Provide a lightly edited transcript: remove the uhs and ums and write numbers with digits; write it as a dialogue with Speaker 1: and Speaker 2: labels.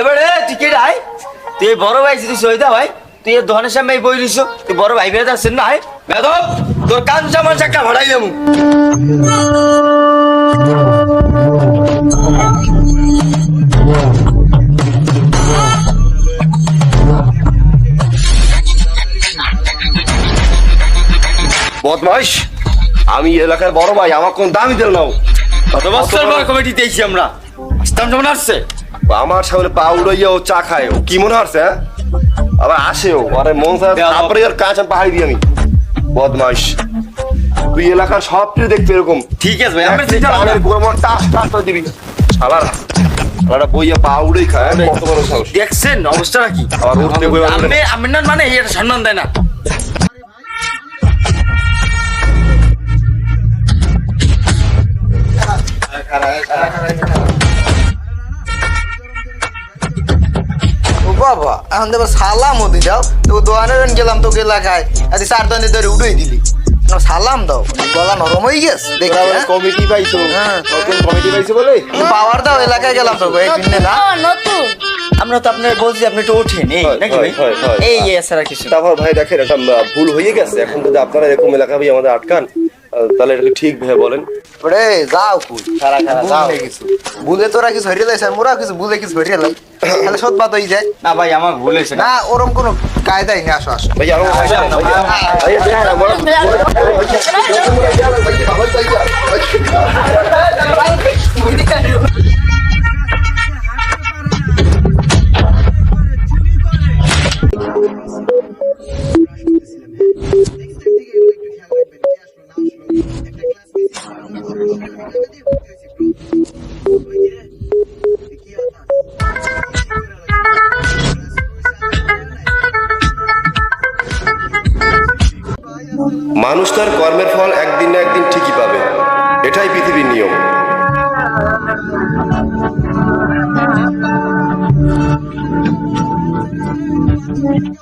Speaker 1: এবারে তুই কে আয়, তুই বড় ভাই তুই সহিদা ভাই, তুই এর দোকানের সামনে বই দিস, তুই বড় ভাই বেড়ে যাচ্ছেন না? বেদব, তোর কান জামান চাকা ভাড়াই দেবো।
Speaker 2: বদমাইশ, আমি এলাকার বড় ভাই, আমার কোন দামই দিল নাও।
Speaker 1: কত বছর পর কমিটি দিয়েছি আমরা, আসতাম যেমন আসছে।
Speaker 2: আমার সামনে পা উড়াইয়া ও চা খায়, ও কি মনে হচ্ছে? হ্যাঁ, আবার আসেও, আরে মন তারপরে আর কাঁচ পাহাড়ি দিই আমি। বদমাইশ, তুই এলাকার সব কিছু দেখতে এরকম।
Speaker 1: ঠিক আছে ভাই, আমরা চিন্তা করব না।
Speaker 2: টাস টাস করে দিবি শালারা, শালারা বইয়া পা উড়েই খায়। কত বড় সাহস!
Speaker 1: দেখছেন অবস্থাটা কি?
Speaker 2: আবার উঠতে বইয়া
Speaker 1: আমি না মানে এটা সম্মান দেয় না।
Speaker 3: বাবা এখন দেবার সালাম ও দিলাও তো দোকানে গেলাম তোকে এলাকায় আজ 4 দোকানে ধরে উড়াই দিলি, সালাম দাও, গলা নরম হয়ে গেছে দেখি।
Speaker 2: কমিটি পাইছো, নতুন কমিটি পাইছো বলে
Speaker 3: পাওয়ার দাও, এলাকায় গেলাম তো একদিন না।
Speaker 4: নতুন
Speaker 1: আমরা তো আপনার বলছি আপনি একটু ওঠেন, এই নাকি ভাই? এই এছাড়া কিছু না।
Speaker 2: তারপর ভাই দেখেন একটা ভুল হয়ে গেছে, এখন যদি আপনারা এরকম এলাকা ভাই আমাদের আটকান, তাহলে এটা ঠিক ভাবে বলেন।
Speaker 3: ওরে যাও কুল
Speaker 1: খারা খারা যাও।
Speaker 3: বুঝে তোরা কিছু হরিয়ে যাইছে, মোরা কিছু বুঝে কিছু হরিয়ে লাই, তাহলে সৎ বাত হয়ে যায়
Speaker 1: না ভাই, আমার ভুল হয়েছে
Speaker 3: না, ওরম কোনো কায়দাই নেই। আসো আসো
Speaker 2: ভাই আরো মানুষ তার কর্মের ফল একদিন না একদিন ঠিকই পাবে, এটাই পৃথিবীর নিয়ম।